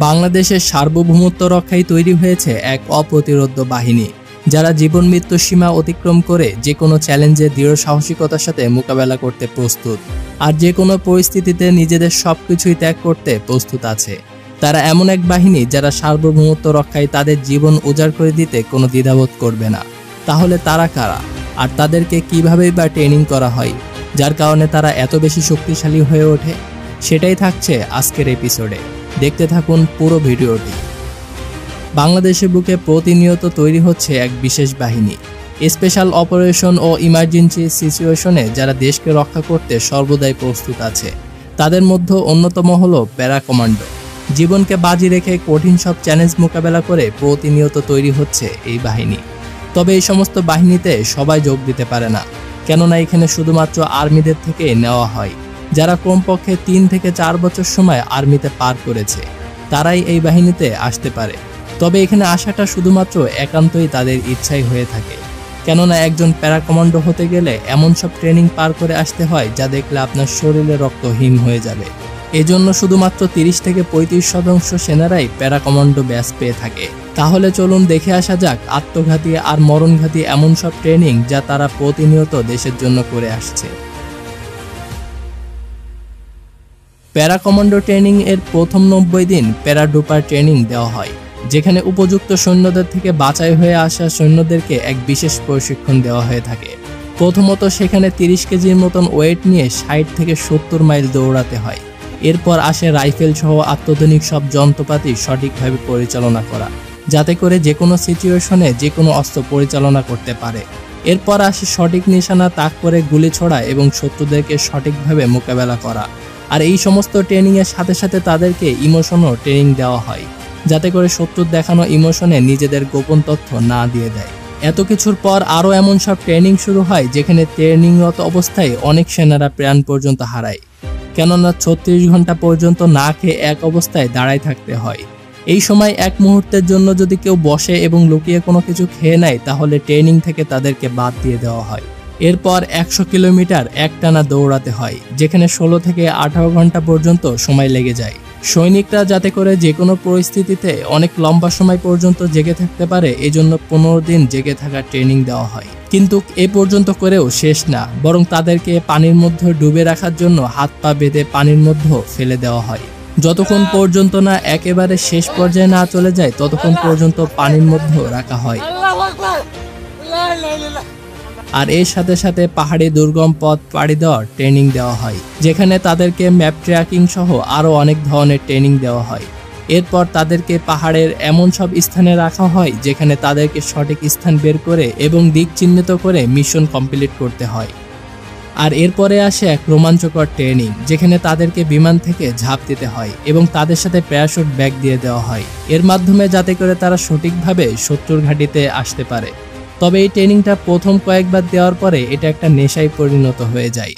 বাংলাদেশের সার্বভৌমত্ব রক্ষায় তৈরি হয়েছে এক অপ্রতিরোধ্য বাহিনী, যারা জীবন মৃত্যুর সীমা অতিক্রম করে যে কোনো চ্যালেঞ্জে দৃঢ় সাহসিকতার সাথে মোকাবেলা করতে প্রস্তুত, আর যে কোনো পরিস্থিতিতে নিজেদের সবকিছুই ত্যাগ করতে প্রস্তুত আছে। তারা এমন এক বাহিনী যারা সার্বভৌমত্ব রক্ষায় তাদের জীবন উজাড় করে দিতে কোনো দ্বিধাবোধ করবে না। তাহলে তারা কারা, আর তাদেরকে কিভাবেই বা ট্রেনিং করা হয় যার কারণে তারা এত বেশি শক্তিশালী হয়ে ওঠে, সেটাই থাকছে আজকের এপিসোডে। দেখতে থাকুন পুরো ভিডিওটি। বাংলাদেশের বুকে প্রতিনিয়ত তৈরি হচ্ছে এক বিশেষ বাহিনী, স্পেশাল অপারেশন ও ইমার্জেন্সি সিচুয়েশনে যারা দেশকে রক্ষা করতে সর্বদাই প্রস্তুত আছে। তাদের মধ্যে অন্যতম হলো প্যারা কমান্ডো। জীবনকে বাজি রেখে কঠিন সব চ্যালেঞ্জ মোকাবেলা করে প্রতিনিয়ত তৈরি হচ্ছে এই বাহিনী। তবে এই সমস্ত বাহিনীতে সবাই যোগ দিতে পারে না, কেননা এখানে শুধুমাত্র আর্মিদের থেকে নেওয়া হয়। যারা কমপক্ষে 3 থেকে 4 বছর সময় আর্মিতে পার করেছে, তারাই এই বাহিনীতে আসতে পারে। তবে এখানে আসাটা শুধুমাত্র একান্তই তাদের ইচ্ছাই হয়ে থাকে, কেননা একজন প্যারা কমান্ডো হতে গেলে এমন সব ট্রেনিং পার করে আসতে হয় যা দেখলে আপনার শরীরে রক্ত হিম হয়ে যাবে। এজন্য শুধুমাত্র 30 থেকে 35% সেনারাই প্যারা কমান্ডো ব্যাচ পেয়ে থাকে। তাহলে চলুন দেখে আসা যাক আত্মঘাতী আর মরণঘাতী এমন সব ট্রেনিং যা তারা প্রতিনিয়ত দেশের জন্য করে আসছে। প্যারা কমান্ডো ট্রেনিং এর প্রথম 90 দিন প্যারাডুপার ট্রেনিং দেওয়া হয়, যেখানে উপযুক্ত সৈন্যদের থেকে বাছাই হয়ে আসা সৈন্যদেরকে এক বিশেষ প্রশিক্ষণ দেওয়া হয়ে থাকে। প্রথমত সেখানে 30 কেজির মতন ওয়েট নিয়ে 60 থেকে 70 মাইল দৌড়াতে হয়। এরপর আসে রাইফেল সহ আত্মধুনিক সব যন্ত্রপাতি সঠিকভাবে পরিচালনা করা, যাতে করে যে কোনো সিচুয়েশনে যে কোনো অস্ত্র পরিচালনা করতে পারে। এরপর আসে সঠিক নিশানা তাক করে গুলি ছোড়া এবং শত্রুদেরকে সঠিকভাবে মোকাবেলা করা। আর এই সমস্ত ট্রেনিংয়ের সাথে সাথে তাদেরকে ইমোশনও ট্রেনিং দেওয়া হয়, যাতে করে শত্রুর দেখানো ইমোশনে নিজেদের গোপন তথ্য না দিয়ে দেয়। এত কিছুর পর আরও এমন সব ট্রেনিং শুরু হয় যেখানে ট্রেনিংরত অবস্থায় অনেক সেনারা প্রাণ পর্যন্ত হারায়, কেননা 36 ঘন্টা পর্যন্ত না খেয়ে এক অবস্থায় দাঁড়ায় থাকতে হয়। এই সময় এক মুহূর্তের জন্য যদি কেউ বসে এবং লুকিয়ে কোনো কিছু খেয়ে নেয়, তাহলে ট্রেনিং থেকে তাদেরকে বাদ দিয়ে দেওয়া হয়। এরপর 100 কিলোমিটার একটানা দৌড়াতে হয়, যেখানে 16 থেকে 18 ঘন্টা পর্যন্ত সময় লেগে যায়। সৈনিকরা যাতে করে যে কোনো পরিস্থিতিতে অনেক লম্বা সময় পর্যন্ত জেগে থাকতে পারে, এজন্য 15 দিন জেগে থাকার ট্রেনিং দেওয়া হয়। কিন্তু এ পর্যন্ত করেও শেষ না, বরং তাদেরকে পানির মধ্যে ডুবে রাখার জন্য হাত পা বেঁধে পানির মধ্যে ফেলে দেওয়া হয়। যতক্ষণ পর্যন্ত না একেবারে শেষ পর্যায়ে না চলে যায়, ততক্ষণ পর্যন্ত পানির মধ্যে রাখা হয়। আর এর সাথে সাথে পাহাড়ি দুর্গম পথ পাড়ি দেওয়ার ট্রেনিং দেওয়া হয়, যেখানে তাদেরকে ম্যাপ ট্র্যাকিং সহ আরও অনেক ধরনের ট্রেনিং দেওয়া হয়। এরপর তাদেরকে পাহাড়ের এমন সব স্থানে রাখা হয় যেখানে তাদেরকে সঠিক স্থান বের করে এবং দিক চিহ্নিত করে মিশন কমপ্লিট করতে হয়। আর এরপরে আসে এক রোমাঞ্চকর ট্রেনিং, যেখানে তাদেরকে বিমান থেকে ঝাঁপ দিতে হয় এবং তাদের সাথে প্যারাশুট ব্যাগ দিয়ে দেওয়া হয়, এর মাধ্যমে যাতে করে তারা সঠিকভাবে শত্রুর ঘাঁটিতে আসতে পারে। তবে এই ট্রেনিংটা প্রথম কয়েকবার দেওয়ার পরে এটা একটা নেশায় পরিণত হয়ে যায়।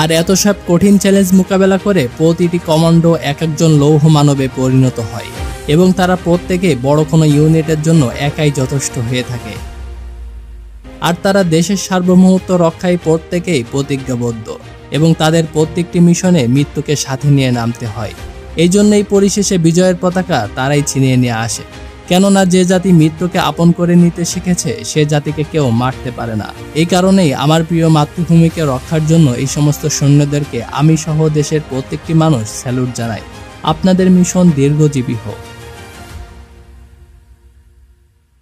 আর এত সব কঠিন চ্যালেঞ্জ মোকাবেলা করে প্রতিটি কমান্ডো এক একজন লৌহ মানবে পরিণত হয় এবং তারা প্রত্যেকে বড় কোনো ইউনিটের জন্য একাই যথেষ্ট হয়ে থাকে। আর তারা দেশের সার্বভৌমত্ব রক্ষায় প্রত্যেকেই প্রতিজ্ঞাবদ্ধ এবং তাদের প্রত্যেকটি মিশনে মৃত্যুকে সাথে নিয়ে নামতে হয়। এই জন্যই পরিশেষে বিজয়ের পতাকা তারাই ছিনিয়ে নিয়ে আসে, কেননা যে জাতি মৃত্যুকে আপন করে নিতে শিখেছে সে জাতিকে কেউ মারতে পারে না। এই কারণেই আমার প্রিয় মাতৃভূমিকে রক্ষার জন্য এই সমস্ত সৈন্যদেরকে আমি সহ দেশের প্রত্যেকটি মানুষ স্যালুট জানাই। আপনাদের মিশন দীর্ঘজীবী হোক।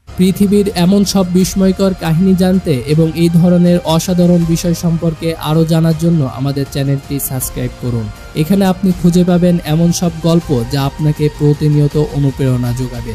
পৃথিবীর এমন সব বিস্ময়কর কাহিনী জানতে এবং এই ধরনের অসাধারণ বিষয় সম্পর্কে আরও জানার জন্য আমাদের চ্যানেলটি সাবস্ক্রাইব করুন। এখানে আপনি খুঁজে পাবেন এমন সব গল্প যা আপনাকে প্রতিনিয়ত অনুপ্রেরণা যোগাবে।